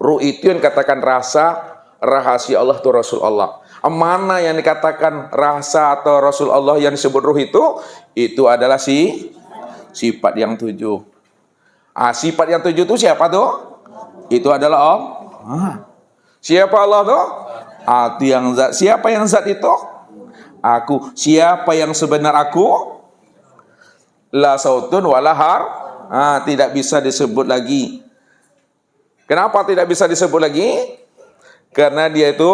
Ruh itu yang katakan rasa, rahasia Allah itu Rasul Allah. Mana yang dikatakan rasa atau Rasul Allah yang disebut ruh itu adalah sifat yang 7. Sifat yang 7 itu siapa tuh? Itu adalah Allah. Siapa Allah tuh? Itu yang zat. Siapa yang zat itu? Aku. Siapa yang sebenar aku? La sautun wala har. Tidak bisa disebut lagi. Kenapa tidak bisa disebut lagi? Karena dia itu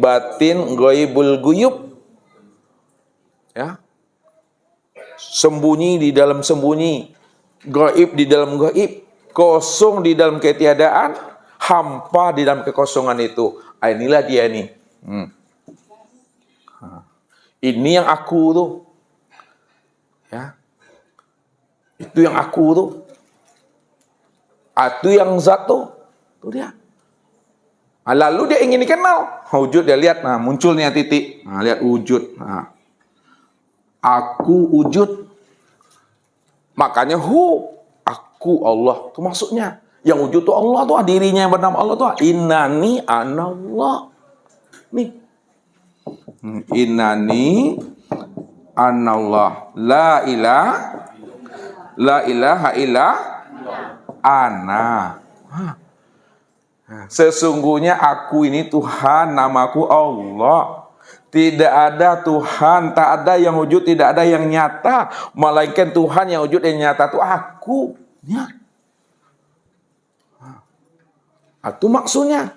batin ghaibul guyub. Ya. Sembunyi di dalam sembunyi, gaib di dalam gaib, kosong di dalam ketiadaan, hampa di dalam kekosongan itu. Inilah dia nih. Ini yang aku tuh. Ya. Itu yang aku tuh. Itu yang zat tuh. Itu dia. Lalu dia ingin dikenal. Wujud dia lihat. Munculnya titik. Lihat wujud. Aku wujud. Makanya aku Allah. Itu maksudnya. Yang wujud itu Allah tuh. Dirinya yang bernama Allah tuh. Innani anallah. Nih. Innani anallah. La ilaha illa ana. Sesungguhnya aku ini Tuhan, namaku Allah. Tidak ada Tuhan, tak ada yang wujud, tidak ada yang nyata. Melainkan Tuhan yang wujud yang nyata itu aku. Ya. Itu maksudnya.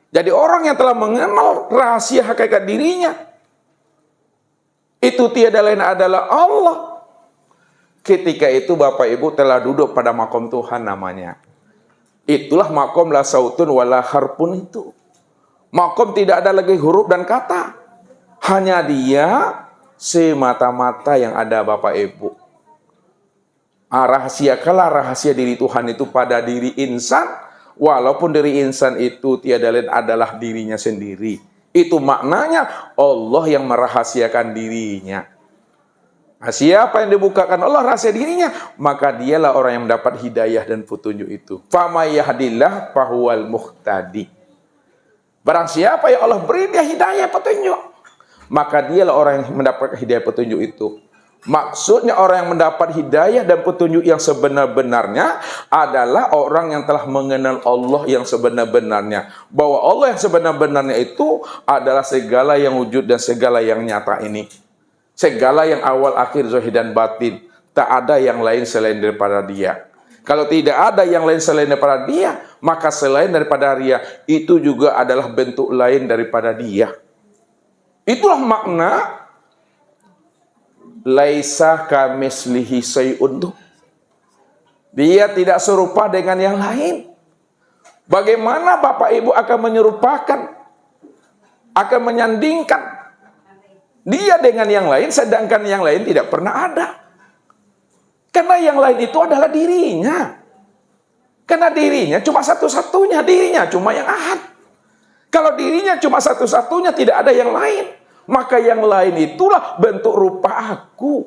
Jadi orang yang telah mengenal rahasia hakikat dirinya, itu tiada lain adalah Allah. Ketika itu Bapak Ibu telah duduk pada makom Tuhan namanya. Itulah makom la sautun wala harpun itu. Makom tidak ada lagi huruf dan kata. Hanya dia semata-mata yang ada Bapak Ibu. Rahasiakanlah rahasia diri Tuhan itu pada diri insan. Walaupun diri insan itu tiada lain adalah dirinya sendiri. Itu maknanya Allah yang merahasiakan dirinya. Siapa yang dibukakan Allah rahasia dirinya, maka dialah orang yang mendapat hidayah dan petunjuk itu. Famay yahdillah fahuwal muhtadi. Barang siapa yang Allah beri dia hidayah petunjuk, maka dialah orang yang mendapat hidayah petunjuk itu. Maksudnya orang yang mendapat hidayah dan petunjuk yang sebenar-benarnya adalah orang yang telah mengenal Allah yang sebenar-benarnya. Bahwa Allah yang sebenar-benarnya itu adalah segala yang wujud dan segala yang nyata ini. Segala yang awal, akhir, zahir dan batin. Tak ada yang lain selain daripada dia. Kalau tidak ada yang lain selain daripada dia, maka selain daripada dia, itu juga adalah bentuk lain daripada dia. Itulah makna laisa kamislihi syai'un. Dia tidak serupa dengan yang lain. Bagaimana Bapak Ibu akan menyerupakan, akan menyandingkan dia dengan yang lain, sedangkan yang lain tidak pernah ada. Karena yang lain itu adalah dirinya. Karena dirinya cuma satu-satunya, dirinya cuma yang ahad. Kalau dirinya cuma satu-satunya, tidak ada yang lain. Maka yang lain itulah bentuk rupa aku.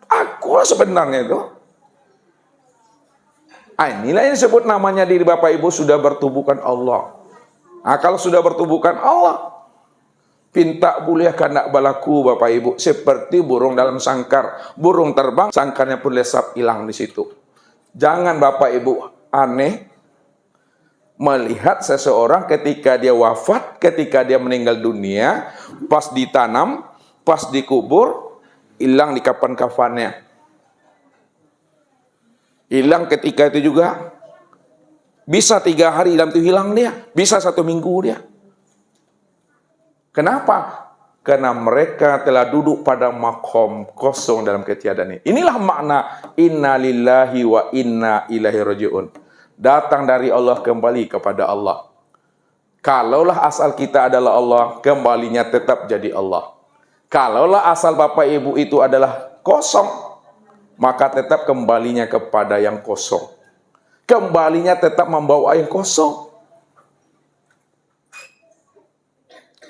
Akulah sebenarnya itu. Inilah yang disebut namanya diri Bapak Ibu sudah bertubuhkan Allah. Kalau sudah bertubuhkan Allah, pinta boleh kanak balaku Bapak Ibu, seperti burung dalam sangkar. Burung terbang, sangkarnya pun lesap hilang di situ. Jangan Bapak Ibu aneh melihat seseorang ketika dia wafat, ketika dia meninggal dunia, pas ditanam, pas dikubur, hilang di kapan-kafannya. Hilang ketika itu juga. Bisa 3 hari dalam itu hilang dia, bisa 1 minggu dia. Kenapa? Karena mereka telah duduk pada makom kosong dalam ketiadaan ini. Inilah makna inna lillahi wa inna ilaihi raji'un. Datang dari Allah, kembali kepada Allah. Kalaulah asal kita adalah Allah, kembalinya tetap jadi Allah. Kalaulah asal Bapak Ibu itu adalah kosong, maka tetap kembalinya kepada yang kosong. Kembalinya tetap membawa yang kosong.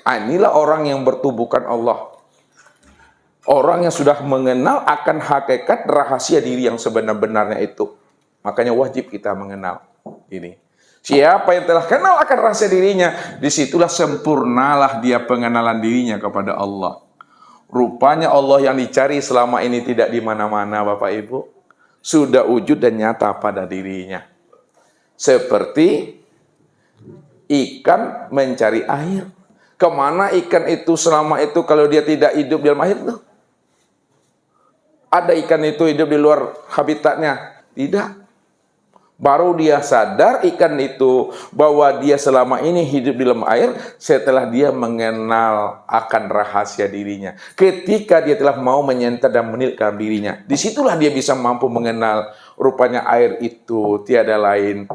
Inilah orang yang bertubuhkan Allah. Orang yang sudah mengenal akan hakikat rahasia diri yang sebenar-benarnya itu. Makanya wajib kita mengenal ini. Siapa yang telah kenal akan rahasia dirinya, disitulah sempurnalah dia pengenalan dirinya kepada Allah. Rupanya Allah yang dicari selama ini tidak di mana-mana, Bapak Ibu. Sudah wujud dan nyata pada dirinya. Seperti ikan mencari air. Kemana ikan itu selama itu kalau dia tidak hidup di dalam air tuh? Ada ikan itu hidup di luar habitatnya? Tidak. Baru dia sadar ikan itu bahwa dia selama ini hidup di dalam air setelah dia mengenal akan rahasia dirinya. Ketika dia telah mau menyentuh dan menilik dalam dirinya, disitulah dia bisa mampu mengenal rupanya air itu tiada lain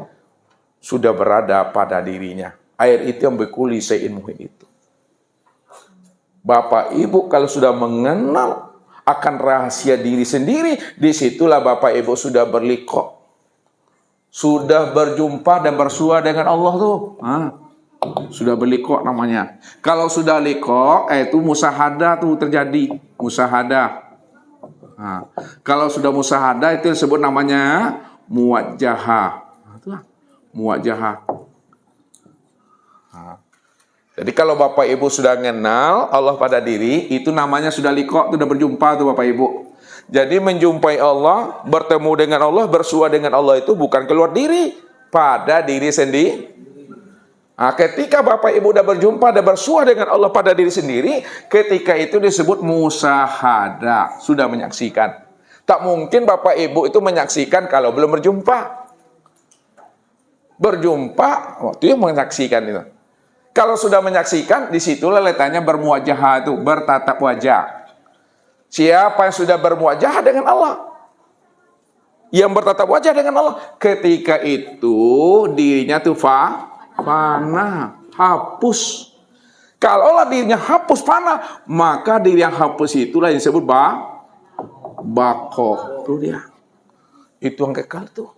sudah berada pada dirinya. Air itu yang berkuli sein muhin itu. Bapak Ibu kalau sudah mengenal akan rahasia diri sendiri, disitulah Bapak Ibu sudah berliqah. Sudah berjumpa dan bersua dengan Allah tuh. Sudah berliqah namanya. Kalau sudah liqah, itu musahadah tuh terjadi. Musahadah. Kalau sudah musahadah itu disebut namanya muwajjahah. Muwajjahah. Jadi kalau Bapak Ibu sudah kenal Allah pada diri, itu namanya sudah liqah, sudah berjumpa tuh Bapak Ibu. Jadi menjumpai Allah, bertemu dengan Allah, bersua dengan Allah itu bukan keluar diri, pada diri sendiri. Ketika Bapak Ibu sudah berjumpa dan bersua dengan Allah pada diri sendiri, ketika itu disebut musahadah, sudah menyaksikan. Tak mungkin Bapak Ibu itu menyaksikan kalau belum berjumpa. Berjumpa, waktu itu menyaksikan itu. Kalau sudah menyaksikan, disitulah letaknya bermuwajahah itu, bertatap wajah. Siapa yang sudah bermuwajah dengan Allah, yang bertatap wajah dengan Allah, ketika itu dirinya tuh fana, hapus. Kalau dirinya hapus fana, maka diri yang hapus itulah yang disebut bako. Itu dia. Itu yang kekal tuh.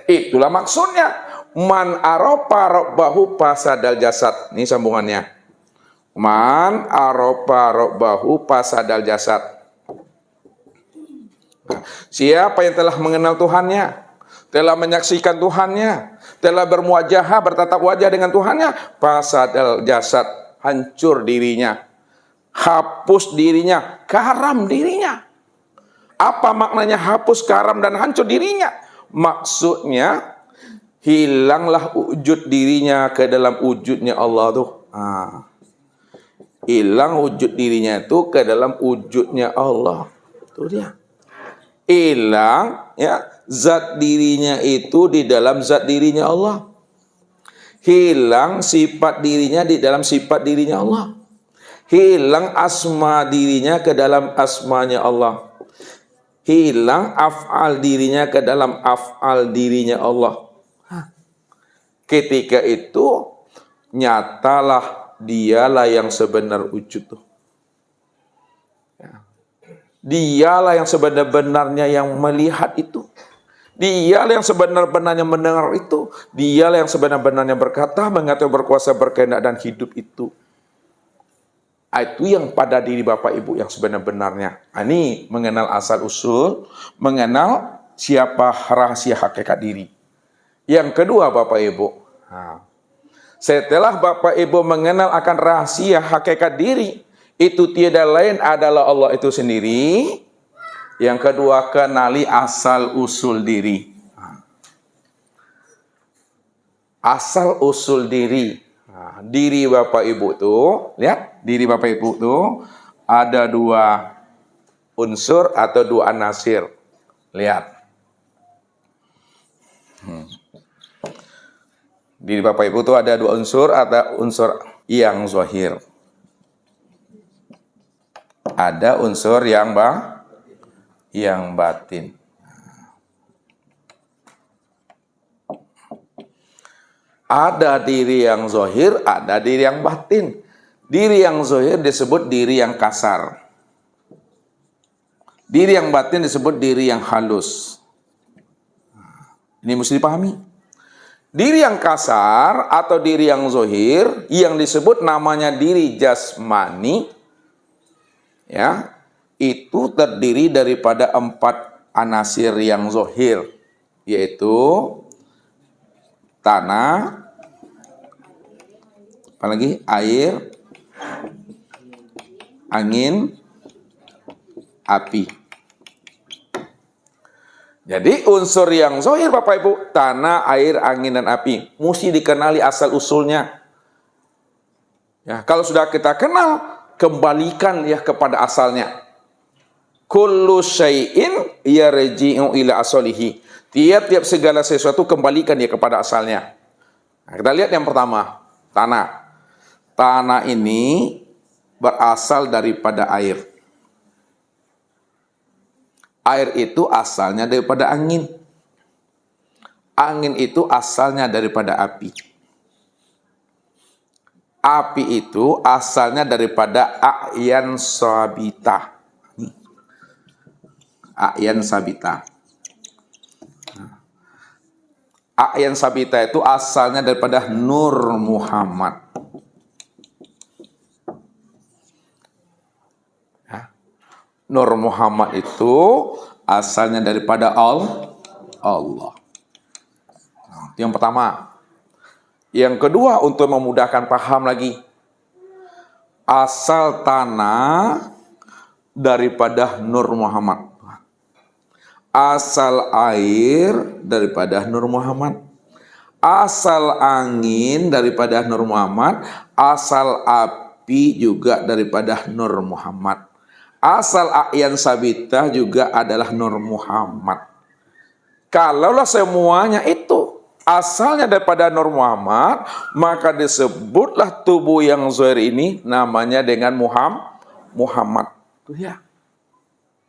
Itulah maksudnya. Man aropa robbahu pasadal jasad. Ini sambungannya. Man aropa robbahu pasadal jasad. Siapa yang telah mengenal Tuhannya, telah menyaksikan Tuhannya, telah bermuwajahah, bertatap wajah dengan Tuhannya, pasadal jasad, hancur dirinya, hapus dirinya, karam dirinya. Apa maknanya hapus, karam, dan hancur dirinya? Maksudnya hilanglah wujud dirinya ke dalam wujudnya Allah tuh. Hilang wujud dirinya itu ke dalam wujudnya Allah. Itu dia. Hilang ya zat dirinya itu di dalam zat dirinya Allah. Hilang sifat dirinya di dalam sifat dirinya Allah. Hilang asma dirinya ke dalam asmanya Allah. Hilang af'al dirinya ke dalam af'al dirinya Allah. Ketika itu nyatalah dialah yang sebenar wujud tuh. Dialah yang sebenar-benarnya yang melihat itu. Dialah yang sebenar-benarnya mendengar itu. Dialah yang sebenar-benarnya berkata, mengatur, berkuasa, berkehendak dan hidup itu. Itu yang pada diri Bapak Ibu yang sebenar-benarnya. Ini mengenal asal usul, mengenal siapa rahasia hakikat diri. Yang kedua Bapak Ibu, setelah Bapak Ibu mengenal akan rahasia hakikat diri, itu tiada lain adalah Allah itu sendiri. Yang kedua, kenali asal usul diri. Asal usul diri. Diri Bapak Ibu tuh, lihat, diri Bapak Ibu tuh ada dua unsur atau dua anasir. Lihat. Diri Bapak Ibu tuh ada dua unsur, ada unsur yang zahir. Ada unsur yang batin. Ada diri yang zahir, ada diri yang batin. Diri yang zahir disebut diri yang kasar. Diri yang batin disebut diri yang halus. Ini mesti dipahami. Diri yang kasar atau diri yang zahir yang disebut namanya diri jasmani, ya, itu terdiri daripada 4 anasir yang zahir. yaitu tanah, apalagi air, angin, api. Jadi unsur yang zahir Bapak Ibu, tanah, air, angin, dan api, mesti dikenali asal usulnya. Ya, kalau sudah kita kenal, kembalikan ya kepada asalnya. Kullu syai'in yarji'u ila asalihi. Tiap-tiap segala sesuatu kembalikan dia kepada asalnya. Nah, kita lihat yang pertama, tanah. Tanah ini berasal daripada air. Air itu asalnya daripada angin. Angin itu asalnya daripada api. Api itu asalnya daripada a'yan sabita. A'yan sabita. A'yan sabita itu asalnya daripada Nur Muhammad. Nur Muhammad itu asalnya daripada Allah. Itu yang pertama. Yang kedua, untuk memudahkan paham lagi, asal tanah daripada Nur Muhammad. Asal air daripada Nur Muhammad. Asal angin daripada Nur Muhammad. Asal api juga daripada Nur Muhammad. Asal a'yan sabitah juga adalah Nur Muhammad. Kalaulah semuanya itu asalnya daripada Nur Muhammad, maka disebutlah tubuh yang zahir ini namanya dengan Muhammad. Tuh ya.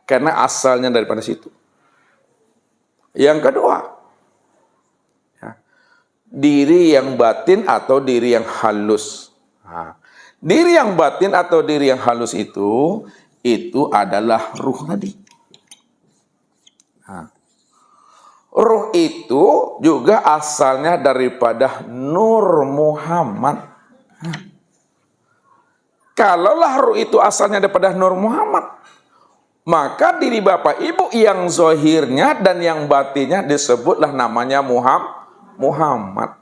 Karena asalnya daripada situ. Yang kedua, ya, diri yang batin atau diri yang halus. Nah, diri yang batin atau diri yang halus itu adalah ruh tadi. Nah, ruh itu juga asalnya daripada Nur Muhammad. Nah, kalaulah ruh itu asalnya daripada Nur Muhammad, maka diri Bapak Ibu yang zahirnya dan yang batinnya disebutlah namanya Muhammad.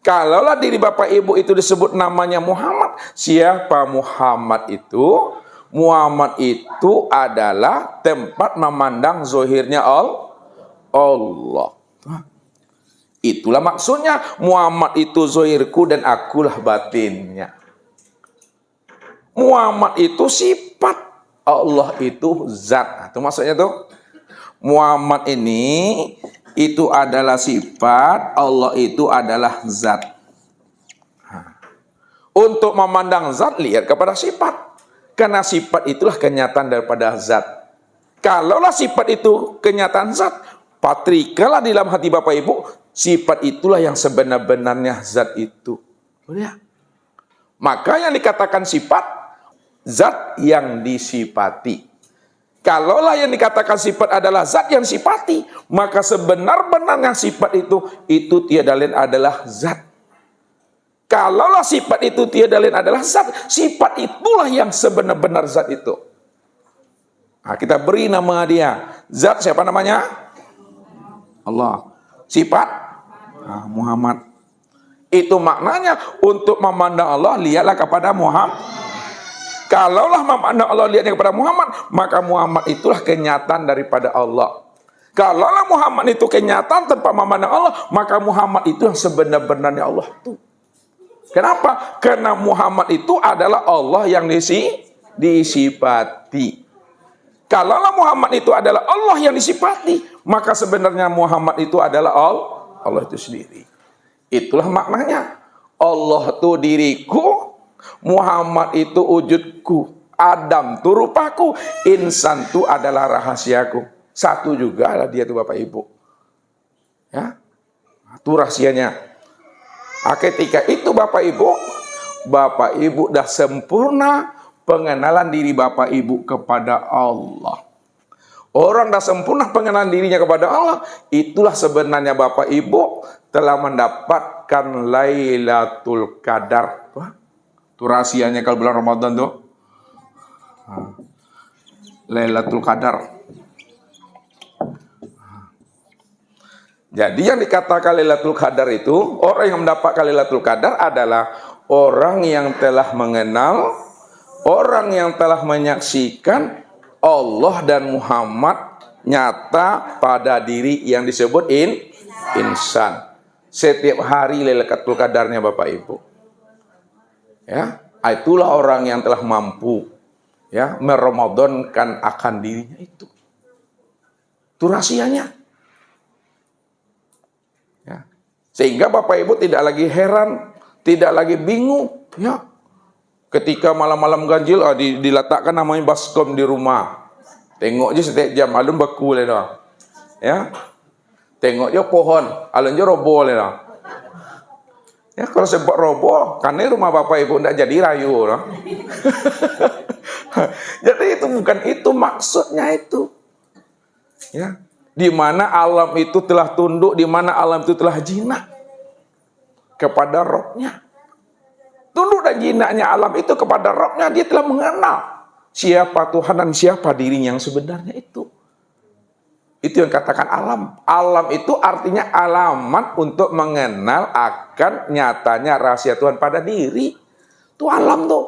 Kalaulah diri Bapak Ibu itu disebut namanya Muhammad, siapa Muhammad itu? Muhammad itu adalah tempat memandang zahirnya Allah. Itulah maksudnya Muhammad itu zahirku dan akulah batinnya. Muhammad itu sifat, Allah itu zat. Itu maksudnya tuh. Muhammad ini itu adalah sifat, Allah itu adalah zat. Untuk memandang zat, lihat kepada sifat. Karena sifat itulah kenyataan daripada zat. Kalaulah sifat itu kenyataan zat, patrikalah di dalam hati Bapak Ibu, sifat itulah yang sebenar-benarnya zat itu. Lihat. Maka yang dikatakan sifat, zat yang disifati. Kalaulah yang dikatakan sifat adalah zat yang sifati, maka sebenar-benarnya sifat itu tiada lain adalah zat. Kalaulah sifat itu tiada lain adalah zat, sifat itulah yang sebenar-benar zat itu. Nah, kita beri nama dia. Zat siapa namanya? Allah. Sifat Muhammad. Itu maknanya untuk memandang Allah, lihatlah kepada Muhammad. Kalaulah memandang Allah lihatnya kepada Muhammad, maka Muhammad itulah kenyataan daripada Allah. Kalaulah Muhammad itu kenyataan tanpa memandang Allah, maka Muhammad itu yang sebenar-benarnya Allah itu. Kenapa? Karena Muhammad itu adalah Allah yang disifati. Kalaulah Muhammad itu adalah Allah yang disifati, maka sebenarnya Muhammad itu adalah Allah itu sendiri. Itulah maknanya. Allah itu diriku, Muhammad itu wujudku, Adam itu rupaku, insan itu adalah rahasiaku. Satu juga lah dia itu Bapak Ibu. Ya, itu rahasianya. Nah, ketika itu Bapak Ibu dah sempurna pengenalan diri Bapak Ibu kepada Allah. Orang dah sempurna pengenalan dirinya kepada Allah, itulah sebenarnya Bapak Ibu telah mendapatkan Lailatul Qadar. Itu rahasianya kalau bulan Ramadan tuh. Lailatul Qadar. Jadi yang dikatakan Lailatul Qadar itu, orang yang mendapatkan Lailatul Qadar adalah orang yang telah mengenal, orang yang telah menyaksikan Allah dan Muhammad nyata pada diri yang disebut insan. Setiap hari Lailatul Qadarnya Bapak Ibu. Ya, itulah orang yang telah mampu ya meramadankan akan dirinya itu. Itu rahasianya. Ya. Sehingga Bapak Ibu tidak lagi heran, tidak lagi bingung, ya. Ketika malam-malam ganjil diletakkan namanya baskom di rumah. Tengok je setiap jam alun baku le dah. Ya. Tengok je pohon, alun je roboh le dah. Ya, kalau sebab roboh, karena rumah Bapak Ibu tidak jadi rayu dah. Jadi itu bukan itu maksudnya itu. Ya, di mana alam itu telah tunduk, di mana alam itu telah jinak kepada Rabb-Nya. Tunduk dan jinaknya alam itu kepada Rabb-Nya, dia telah mengenal siapa Tuhan dan siapa dirinya yang sebenarnya itu. Itu yang katakan alam. Alam itu artinya alamat untuk mengenal akan nyatanya rahasia Tuhan pada diri. Itu alam tuh.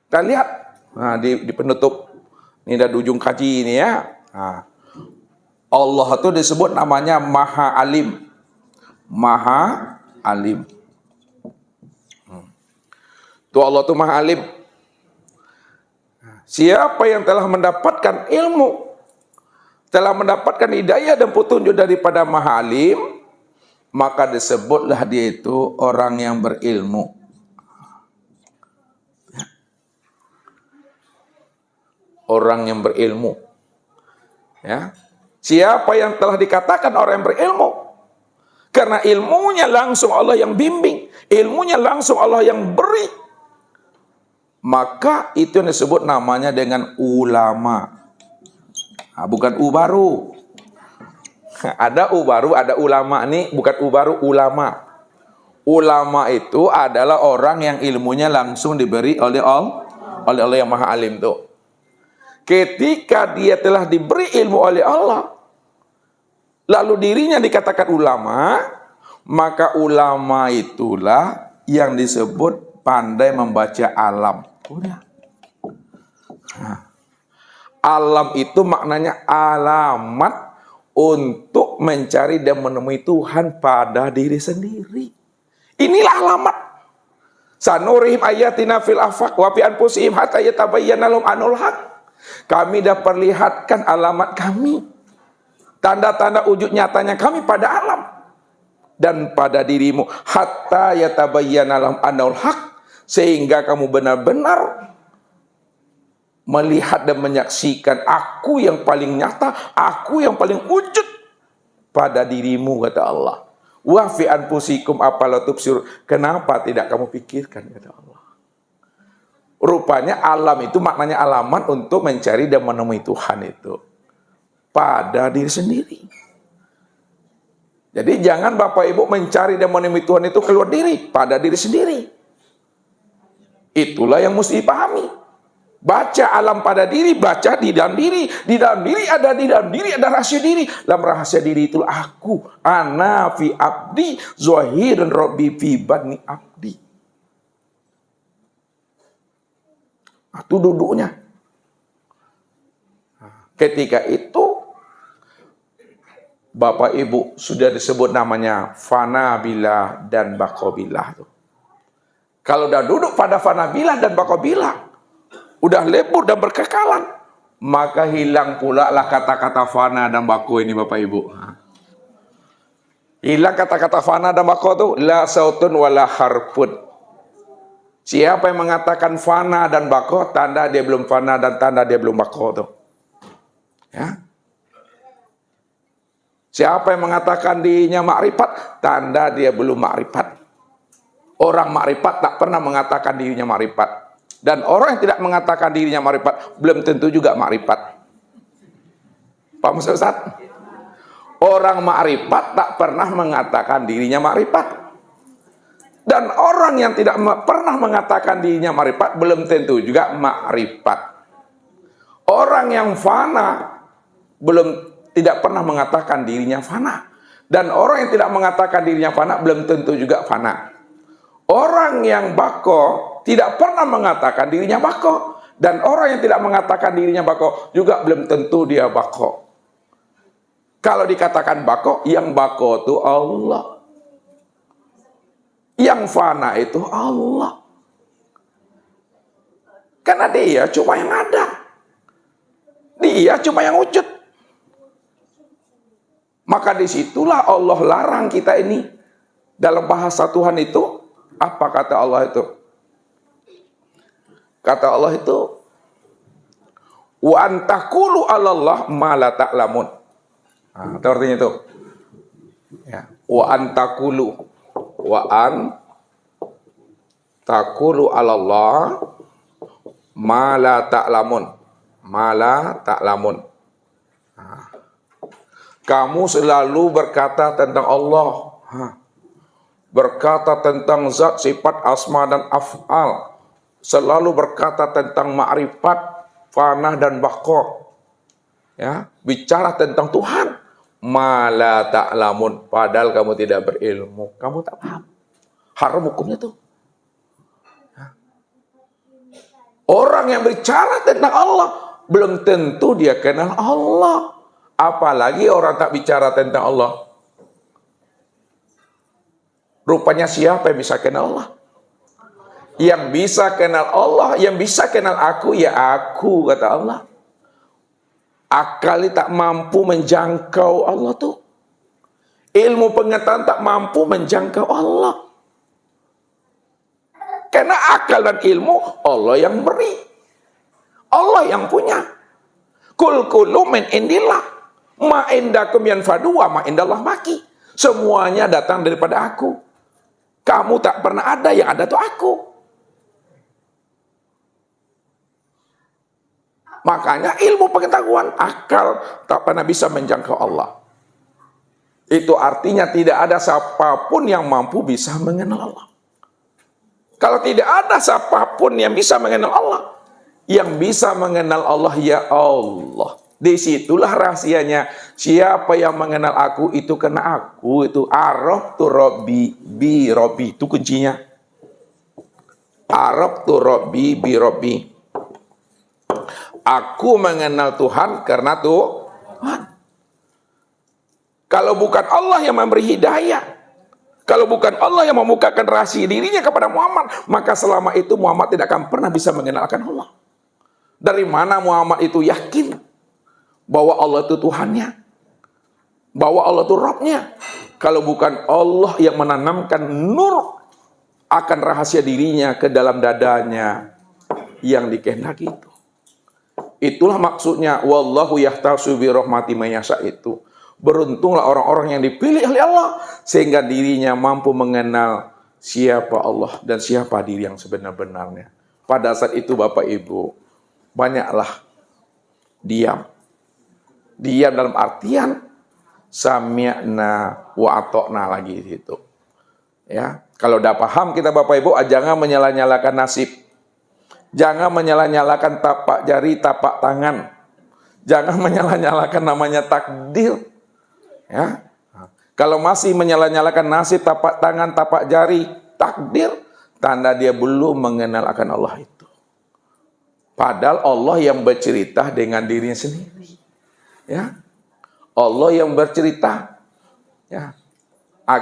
Kita lihat di penutup. Ini dari ujung kaji ini ya. Nah, Allah itu disebut namanya Maha Alim. Maha Alim. Tuh Allah itu Maha Alim. Siapa yang telah mendapatkan ilmu, telah mendapatkan hidayah dan petunjuk daripada Maha Alim, maka disebutlah dia itu orang yang berilmu. Orang yang berilmu. Ya. Siapa yang telah dikatakan orang yang berilmu? Karena ilmunya langsung Allah yang bimbing, ilmunya langsung Allah yang beri. Maka itu yang disebut namanya dengan ulama. Bukan baru. Ada baru, ada ulama. Ini bukan baru, ulama. Ulama itu adalah orang yang ilmunya langsung diberi oleh Allah yang Maha Alim tuh. Ketika dia telah diberi ilmu oleh Allah, lalu dirinya dikatakan ulama, maka ulama itulah yang disebut pandai membaca alam. Udah. Alam itu maknanya alamat untuk mencari dan menemui Tuhan pada diri sendiri. Inilah alamat. Sanurihim ayatina fil afaq wa fi anfusihim hatta yatabayyana lahum anul haq. Kami dah perlihatkan alamat kami, tanda-tanda wujud nyatanya kami pada alam dan pada dirimu, hatta yatabayyana lahum anul haq, sehingga kamu benar-benar melihat dan menyaksikan aku yang paling nyata, aku yang paling wujud pada dirimu, kata Allah. Wa fi anfusikum afala tubsirun. Kenapa tidak kamu pikirkan, kata Allah. Rupanya alam itu maknanya alamat untuk mencari dan menemui Tuhan itu pada diri sendiri. Jadi jangan Bapak Ibu mencari dan menemui Tuhan itu keluar diri, pada diri sendiri. Itulah yang mesti dipahami. Baca alam pada diri, baca di dalam diri. Di dalam diri ada rahasia diri. Dalam rahasia diri itu aku, ana fi abdi, zahirun rabbi fi badni abdi. Itu duduknya. Ketika itu Bapak Ibu sudah disebut namanya fana billah dan baqabillah. Kalau udah duduk pada fana billah dan baqabillah, udah lebur dan berkekalan, maka hilang pula lah kata-kata fana dan baqo ini Bapak Ibu. Hilang kata-kata fana dan baqo itu la sautun wala harfun. Siapa yang mengatakan fana dan baqo, tanda dia belum fana dan tanda dia belum baqo tuh. Ya. Siapa yang mengatakan dirinya makrifat, tanda dia belum makrifat. Orang makrifat tak pernah mengatakan dirinya makrifat. Dan orang yang tidak mengatakan dirinya makrifat belum tentu juga makrifat. Pak Ustaz? Orang makrifat tak pernah mengatakan dirinya makrifat. Dan orang yang tidak pernah mengatakan dirinya makrifat belum tentu juga makrifat. Orang yang fana belum tidak pernah mengatakan dirinya fana. Dan orang yang tidak mengatakan dirinya fana belum tentu juga fana. Orang yang bako tidak pernah mengatakan dirinya bako. Dan orang yang tidak mengatakan dirinya bako juga belum tentu dia bako. Kalau dikatakan bako, yang bako itu Allah. Yang fana itu Allah. Karena dia cuma yang ada. Dia cuma yang wujud. Maka disitulah Allah larang kita ini. Dalam bahasa Tuhan itu, apa kata Allah itu? Kata Allah itu, wa antakulu 'alallah ma la ta'lamun. Nah, itu artinya itu. Ya, wa antakulu 'alallah ma la ta'lamun. Ma la ta'lamun. Nah, kamu selalu berkata tentang Allah. Berkata tentang zat, sifat, asma dan af'al. Selalu berkata tentang ma'rifat, fanah dan baqa. Ya, bicara tentang Tuhan. Ma la ta'lamun, padahal kamu tidak berilmu. Kamu tak paham. Haram hukumnya tuh. Ya. Orang yang bicara tentang Allah belum tentu dia kenal Allah. Apalagi orang tak bicara tentang Allah. Rupanya siapa yang bisa kenal Allah? Yang bisa kenal Allah, yang bisa kenal aku, ya aku, kata Allah. Akal tak mampu menjangkau Allah tuh. Ilmu pengetahuan tak mampu menjangkau Allah. Karena akal dan ilmu Allah yang beri. Allah yang punya. Kul kullu min indillah. Ma indakum yanfadu wa ma indallah baki. Semuanya datang daripada aku. Kamu tak pernah ada, yang ada tuh aku. Makanya ilmu pengetahuan, akal tak pernah bisa menjangkau Allah. Itu artinya tidak ada siapapun yang mampu bisa mengenal Allah. Kalau tidak ada siapapun yang bisa mengenal Allah, yang bisa mengenal Allah ya Allah. Disitulah rahasianya. Siapa yang mengenal aku itu kena aku. Itu araftu rabbi bi rabbi. Itu kuncinya. Araftu rabbi bi rabbi. Aku mengenal Tuhan karena Tuhan. Kalau bukan Allah yang memberi hidayah, kalau bukan Allah yang membukakan rahasia dirinya kepada Muhammad, maka selama itu Muhammad tidak akan pernah bisa mengenalkan Allah. Dari mana Muhammad itu yakin bahwa Allah itu Tuhannya, bahwa Allah itu Rabbnya, kalau bukan Allah yang menanamkan nur akan rahasia dirinya ke dalam dadanya yang dikehendaki itu. Itulah maksudnya wallahu yahtasu bi rahmati may yasha itu. Beruntunglah orang-orang yang dipilih oleh Allah sehingga dirinya mampu mengenal siapa Allah dan siapa diri yang sebenar-benarnya. Pada saat itu Bapak Ibu, banyaklah diam. Diam dalam artian sami'na wa ata'na lagi itu. Ya, kalau udah paham kita Bapak Ibu, jangan menyalah-nyalakan nasib. Jangan menyalah-nyalakan tapak jari, tapak tangan. Jangan menyalah-nyalakan namanya takdir. Ya. Kalau masih menyalah-nyalakan nasib, tapak tangan, tapak jari, takdir, tanda dia belum mengenal akan Allah itu. Padahal Allah yang bercerita dengan dirinya sendiri. Ya. Allah yang bercerita. Ya.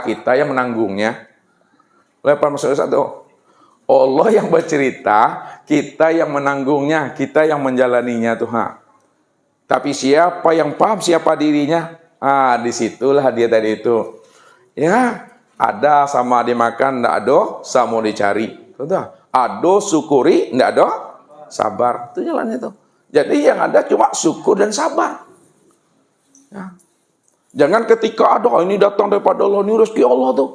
Kita yang menanggungnya. Lepas masuk satu. Allah yang bercerita, kita yang menanggungnya, kita yang menjalaninya Tuhan. Tapi siapa yang paham siapa dirinya? Disitulah dia tadi itu. Ya, ada sama dimakan, ndak ada, sama dicari. Betul? Ado syukuri, ndak ada, sabar. Itu jalannya itu. Jadi yang ada cuma syukur dan sabar. Ya. Jangan ketika ada ini datang daripada Allah, ini rezeki Allah tuh.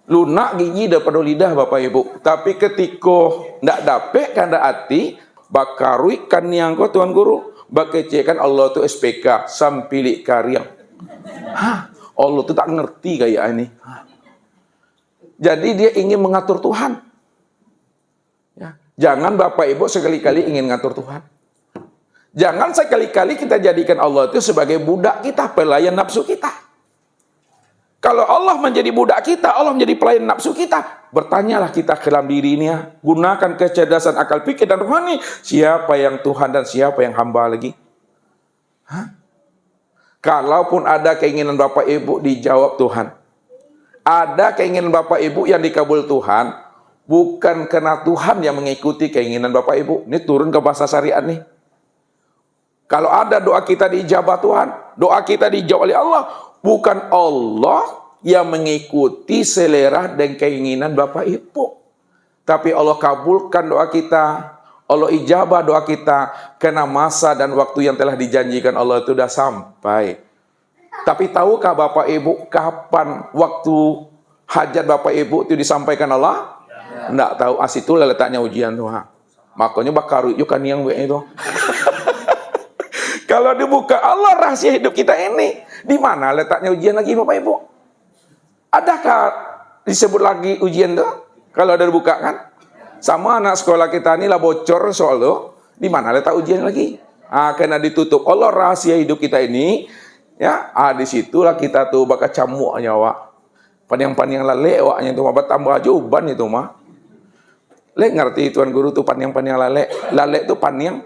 Lunak gigi daripada lidah Bapak Ibu. Tapi ketika ndak dapet kanda hati, bakarui kan yang kau Tuan Guru, bakecekan Allah tu SPK sampilik karya. Allah tu tak ngerti kayak ini. Jadi dia ingin mengatur Tuhan. Ya. Jangan Bapak Ibu sekali-kali ingin ngatur Tuhan. Jangan sekali-kali kita jadikan Allah itu sebagai budak kita, pelayan nafsu kita. Kalau Allah menjadi budak kita, Allah menjadi pelayan nafsu kita, bertanyalah kita ke dalam diri ini ya. Gunakan kecerdasan akal pikir dan rohani. Siapa yang Tuhan dan siapa yang hamba lagi? Hah? Kalaupun ada keinginan Bapak Ibu dijawab Tuhan. Ada keinginan Bapak Ibu yang dikabul Tuhan. Bukan karena Tuhan yang mengikuti keinginan Bapak Ibu. Ini turun ke bahasa syariat nih. Kalau ada doa kita diijabah Tuhan, doa kita dijawab oleh Allah, bukan Allah yang mengikuti selera dan keinginan Bapak Ibu. Tapi Allah kabulkan doa kita, Allah ijabah doa kita, karena masa dan waktu yang telah dijanjikan Allah itu sudah sampai. Tapi tahukah Bapak Ibu kapan waktu hajat Bapak Ibu itu disampaikan Allah? Tidak tahu. Asitulah letaknya ujian Tuhan. Makanya bakar yuk kan yang itu. Kalau dibuka Allah rahasia hidup kita ini, di mana letaknya ujian lagi Bapak Ibu? Adakah disebut lagi ujian tuh? Kalau ada dibuka kan? Sama anak sekolah kita ini lah bocor soal tuh. Di mana letak ujian lagi? Karena ditutup Allah rahasia hidup kita ini, ya. Disitulah kita tuh bakal camuk nyawa. Paniang-paniang lale waknya itu mah tambah ajuban itu mah. Lek ngerti Tuan Guru tuh paniang-paniang lale. Lale tuh paniang.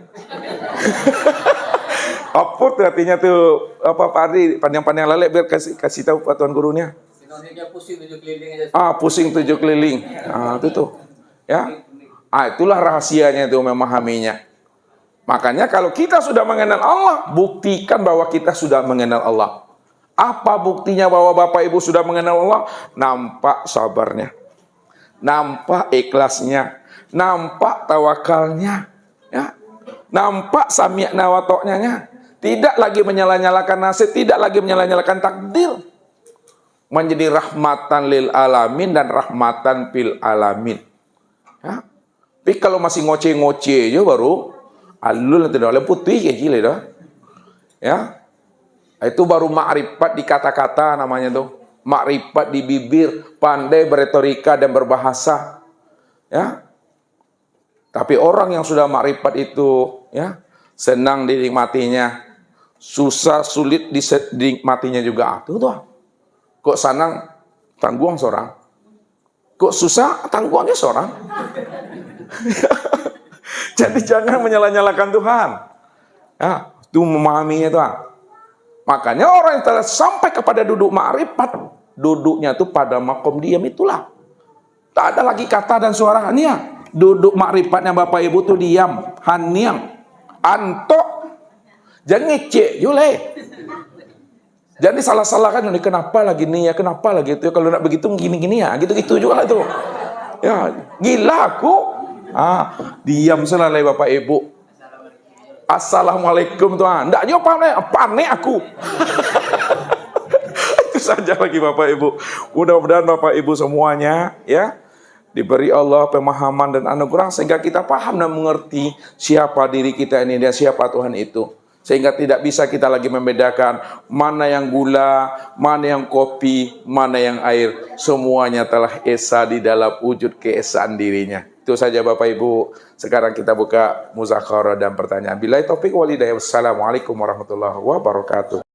Apa tuh artinya tuh apa Pak Ardi panjang-panjang lele biar kasih tahu Pak Tuan Gurunya. Sinonimnya pusing 7 keliling aja. Pusing 7 keliling. Itu tuh. Ya. Itulah rahasianya itu memahaminya. Makanya kalau kita sudah mengenal Allah, buktikan bahwa kita sudah mengenal Allah. Apa buktinya bahwa Bapak Ibu sudah mengenal Allah? Nampak sabarnya. Nampak ikhlasnya. Nampak tawakalnya. Ya. Nampak sami'na wa ta'nanya. Tidak lagi menyala-nyalakan nasib, tidak lagi menyala-nyalakan takdir. Menjadi rahmatan lil alamin dan rahmatan fil alamin. Ya. Tapi kalau masih ngoce-ngoce aja baru alul itu dah putih kayak gila dah. Ya. Itu baru makrifat di kata-kata namanya tuh. Makrifat di bibir, pandai berretorika dan berbahasa. Ya. Tapi orang yang sudah makrifat itu, ya, senang dinikmatinya, susah sulit dinikmatinya juga. Tuh. Kok senang tangguang seorang, kok susah tangguangnya seorang. Jadi jangan menyala-nyalakan Tuhan. Ya, itu memahaminya Tuhan. Makanya orang yang telah sampai kepada duduk makrifat, duduknya itu pada makom diam itulah. Tak ada lagi kata dan suara hanya. Duduk makrifatnya Bapak Ibu tuh diam, haniang, antok, jangan ngecek jule. Jadi salah-salahkan ini kenapa lagi nih ya, kenapa lagi itu ya, kalau nak begitu gini-gini ya, gitu-gitu juga itu. Ya, gila aku. Diam selesai Bapak Ibu. Assalamualaikum Tuhan. Ndak jawab panik aku. Itu saja lagi Bapak Ibu. Mudah-mudahan Bapak Ibu semuanya ya diberi Allah pemahaman dan anugerah sehingga kita paham dan mengerti siapa diri kita ini dan siapa Tuhan itu. Sehingga tidak bisa kita lagi membedakan mana yang gula, mana yang kopi, mana yang air. Semuanya telah esa di dalam wujud keesaan dirinya. Itu saja Bapak Ibu. Sekarang kita buka muzakharah dan pertanyaan. Billahi taufik wal hidayah. Wassalamualaikum warahmatullahi wabarakatuh.